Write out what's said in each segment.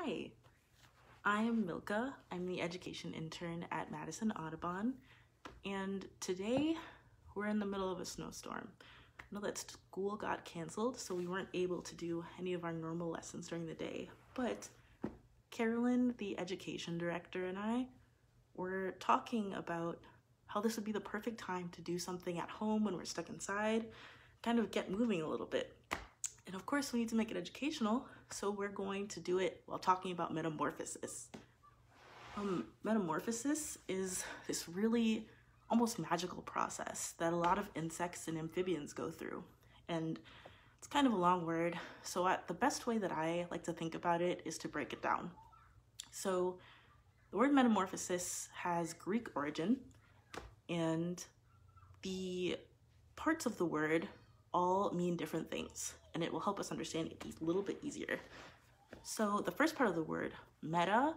Hi, I'm Milcah. I'm the education intern at Madison Audubon, and today we're in the middle of a snowstorm. I know that school got canceled, so we weren't able to do any of our normal lessons during the day, but Carolyn, the education director, and I were talking about how this would be the perfect time to do something at home when we're stuck inside, kind of get moving a little bit. And of course, we need to make it educational, so we're going to do it while talking about metamorphosis. Metamorphosis is this really almost magical process that a lot of insects and amphibians go through. And it's kind of a long word, so the best way that I like to think about it is to break it down. So the word metamorphosis has Greek origin, and the parts of the word all mean different things, and it will help us understand it a little bit easier. So the first part of the word, meta,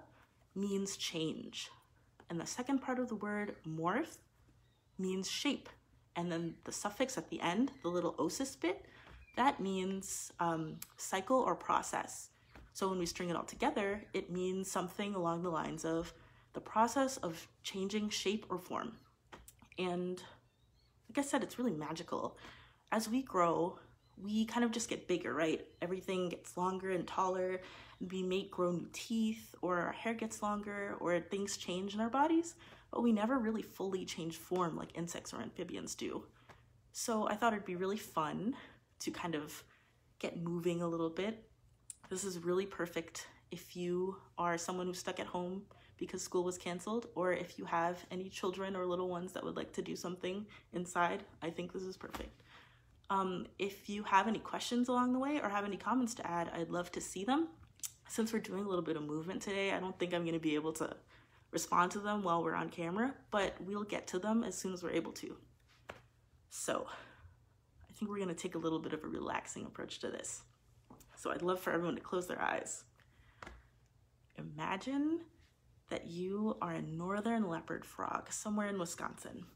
means change. And the second part of the word, morph, means shape. And then the suffix at the end, the little osis bit, that means cycle or process. So when we string it all together, it means something along the lines of the process of changing shape or form. And like I said, it's really magical. As we grow, we kind of just get bigger, right? Everything gets longer and taller. We may grow new teeth, or our hair gets longer, or things change in our bodies, but we never really fully change form like insects or amphibians do. So I thought it'd be really fun to kind of get moving a little bit. This is really perfect if you are someone who's stuck at home because school was canceled, or if you have any children or little ones that would like to do something inside. I think this is perfect. If you have any questions along the way or have any comments to add, I'd love to see them. Since we're doing a little bit of movement today, I don't think I'm going to be able to respond to them while we're on camera, but we'll get to them as soon as we're able to. So I think we're going to take a little bit of a relaxing approach to this. So I'd love for everyone to close their eyes. Imagine that you are a northern leopard frog somewhere in Wisconsin,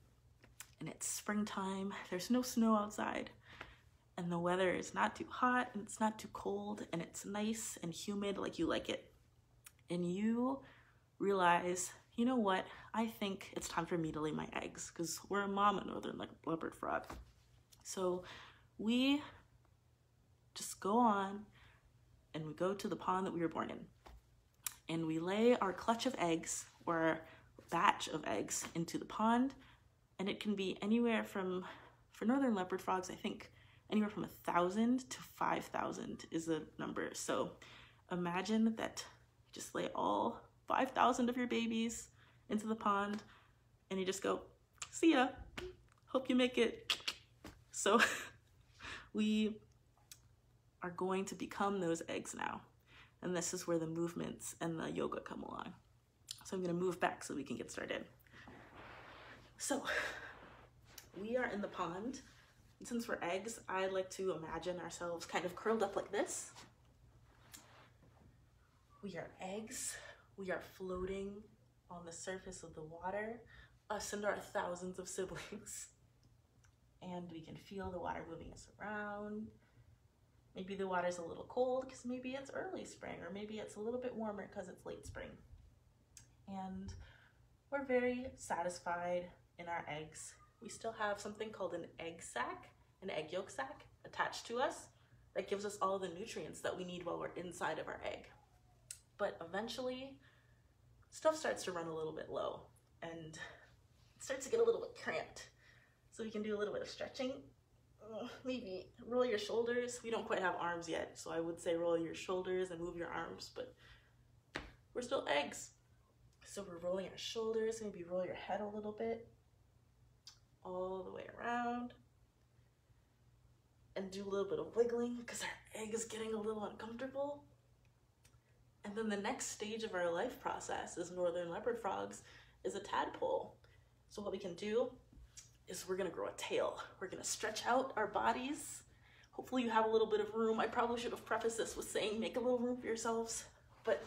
and it's springtime, there's no snow outside, and the weather is not too hot and it's not too cold, and it's nice and humid like you like it. And you realize, you know what, I think it's time for me to lay my eggs, because we're a mama northern leopard frog. So we just go on and we go to the pond that we were born in, and we lay our clutch of eggs, or our batch of eggs, into the pond. And it can be anywhere from, for northern leopard frogs, I think anywhere from 1,000 to 5,000 is the number. So imagine that you just lay all 5,000 of your babies into the pond, and you just go, see ya, hope you make it. So we are going to become those eggs now. And this is where the movements and the yoga come along. So I'm gonna move back so we can get started. So we are in the pond, and since we're eggs, I like to imagine ourselves kind of curled up like this. We are eggs. We are floating on the surface of the water, us and our thousands of siblings. And we can feel the water moving us around. Maybe the water's a little cold because maybe it's early spring, or maybe it's a little bit warmer because it's late spring. And we're very satisfied in our eggs. We still have something called an egg sac, an egg yolk sac, attached to us that gives us all the nutrients that we need while we're inside of our egg. But eventually, stuff starts to run a little bit low, and it starts to get a little bit cramped. So we can do a little bit of stretching. Maybe roll your shoulders. We don't quite have arms yet, so I would say roll your shoulders and move your arms, but we're still eggs. So we're rolling our shoulders, maybe roll your head a little bit, all the way around, and do a little bit of wiggling because our egg is getting a little uncomfortable. And then the next stage of our life process as northern leopard frogs is a tadpole. So what we can do is we're gonna grow a tail. We're gonna stretch out our bodies. Hopefully you have a little bit of room. I probably should have prefaced this with saying make a little room for yourselves, but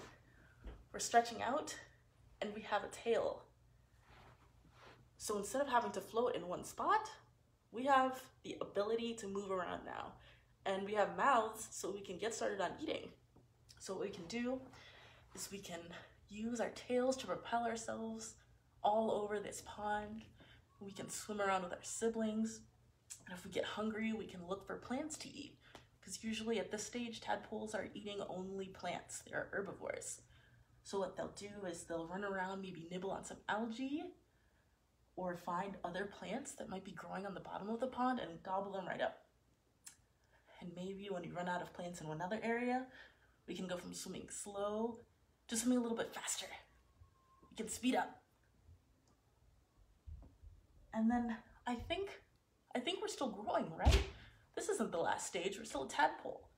we're stretching out and we have a tail. So instead of having to float in one spot, we have the ability to move around now. And we have mouths so we can get started on eating. So what we can do is we can use our tails to propel ourselves all over this pond. We can swim around with our siblings. And if we get hungry, we can look for plants to eat. Because usually at this stage, tadpoles are eating only plants. They are herbivores. So what they'll do is they'll run around, maybe nibble on some algae, or find other plants that might be growing on the bottom of the pond and gobble them right up. And maybe when we run out of plants in one other area, we can go from swimming slow to swimming a little bit faster. We can speed up. And then I think we're still growing, right? This isn't the last stage, we're still a tadpole.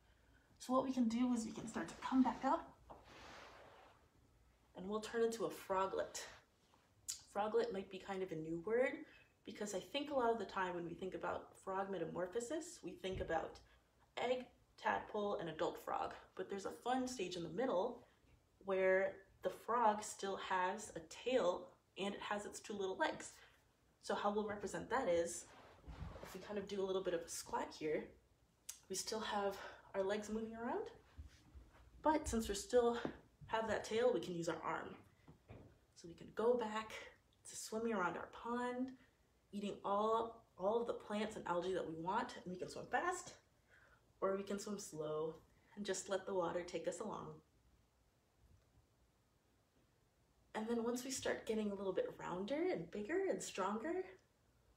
So what we can do is we can start to come back up and we'll turn into a froglet. Froglet might be kind of a new word because I think a lot of the time when we think about frog metamorphosis, we think about egg, tadpole, and adult frog. But there's a fun stage in the middle where the frog still has a tail and it has its two little legs. So how we'll represent that is, if we kind of do a little bit of a squat here, we still have our legs moving around, but since we still have that tail, we can use our arm. So we can go back to swimming around our pond, eating all of the plants and algae that we want, and we can swim fast, or we can swim slow and just let the water take us along. And then once we start getting a little bit rounder and bigger and stronger,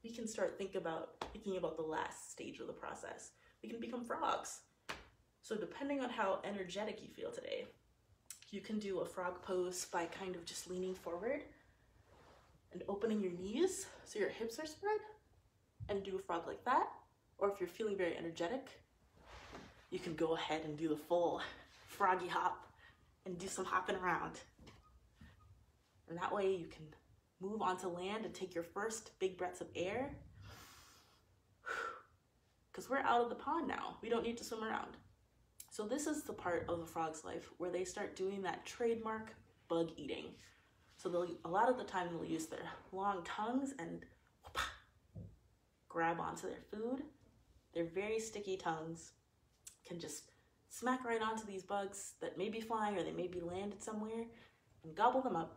we can start thinking about the last stage of the process. We can become frogs. So depending on how energetic you feel today, you can do a frog pose by kind of just leaning forward and opening your knees so your hips are spread and do a frog like that. Or if you're feeling very energetic, you can go ahead and do the full froggy hop and do some hopping around. And that way you can move onto land and take your first big breaths of air. Because we're out of the pond now. We don't need to swim around. So this is the part of the frog's life where they start doing that trademark bug eating. So a lot of the time they'll use their long tongues and grab onto their food. Their very sticky tongues can just smack right onto these bugs that may be flying or they may be landed somewhere and gobble them up.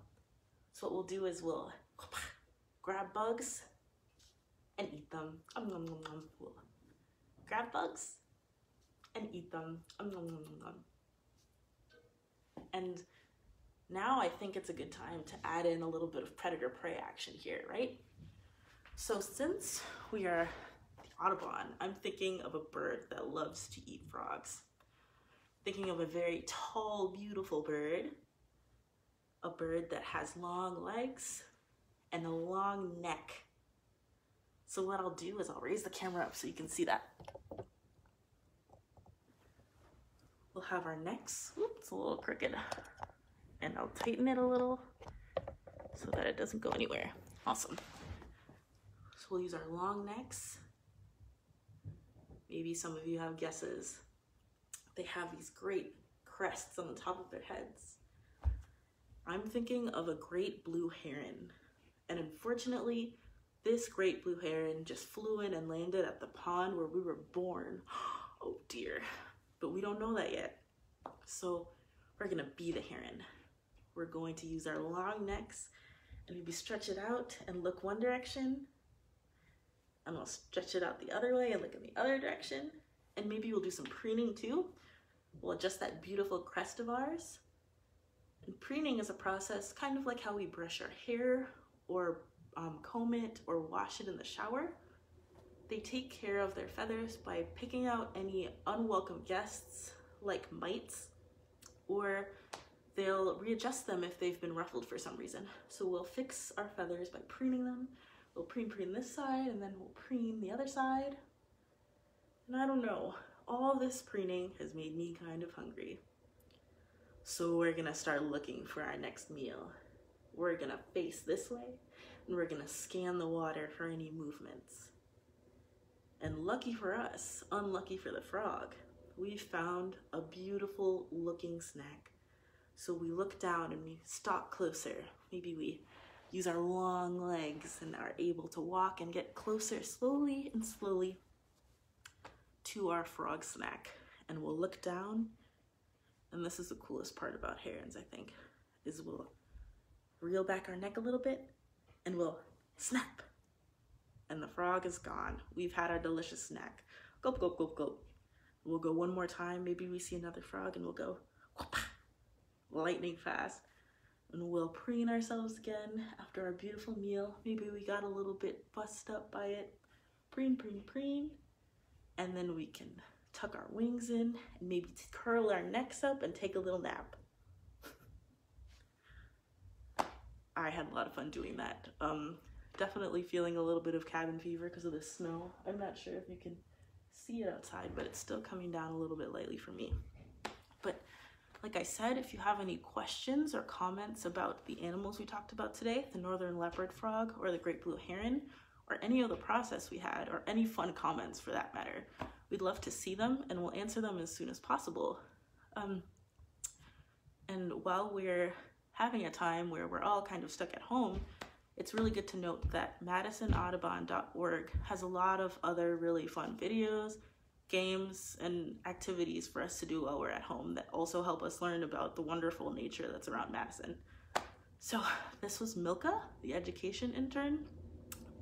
So what we'll do is we'll grab bugs and eat them. We'll grab bugs and eat them. And now I think it's a good time to add in a little bit of predator-prey action here, right? So since we are the Audubon, I'm thinking of a bird that loves to eat frogs. Thinking of a very tall, beautiful bird. A bird that has long legs and a long neck. So what I'll do is I'll raise the camera up so you can see that. We'll have our necks, it's a little crooked, and I'll tighten it a little so that it doesn't go anywhere. Awesome. So we'll use our long necks. Maybe some of you have guesses. They have these great crests on the top of their heads. I'm thinking of a great blue heron, and unfortunately, this great blue heron just flew in and landed at the pond where we were born. Oh dear, but we don't know that yet. So we're gonna be the heron. We're going to use our long necks and maybe stretch it out and look one direction, and we'll stretch it out the other way and look in the other direction, and maybe we'll do some preening too. We'll adjust that beautiful crest of ours. And preening is a process kind of like how we brush our hair or comb it or wash it in the shower. They take care of their feathers by picking out any unwelcome guests like mites, or they'll readjust them if they've been ruffled for some reason. So we'll fix our feathers by preening them. We'll preen this side and then we'll preen the other side. And I don't know, all this preening has made me kind of hungry. So we're gonna start looking for our next meal. We're gonna face this way and we're gonna scan the water for any movements. And lucky for us, unlucky for the frog, we found a beautiful looking snack. So we look down and we stalk closer. Maybe we use our long legs and are able to walk and get closer slowly and slowly to our frog snack. And we'll look down And this is the coolest part about herons, I think, is we'll reel back our neck a little bit and we'll snap. And the frog is gone. We've had our delicious snack. Gulp, gulp, gulp, gulp. We'll go one more time. Maybe we see another frog and we'll go whoop, lightning fast. And we'll preen ourselves again after our beautiful meal. Maybe we got a little bit fussed up by it. Preen, preen, preen. And then we can tuck our wings in and maybe curl our necks up and take a little nap. I had a lot of fun doing that. Definitely feeling a little bit of cabin fever because of the snow. I'm not sure if you can see it outside, but it's still coming down a little bit lightly for me. But like I said, if you have any questions or comments about the animals we talked about today, the northern leopard frog or the great blue heron, or any of the process we had, or any fun comments for that matter, we'd love to see them and we'll answer them as soon as possible. And while we're having a time where we're all kind of stuck at home, it's really good to note that MadisonAudubon.org has a lot of other really fun videos, games, and activities for us to do while we're at home that also help us learn about the wonderful nature that's around Madison. So this was Milcah, the education intern.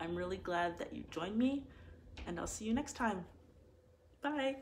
I'm really glad that you joined me, and I'll see you next time. Bye.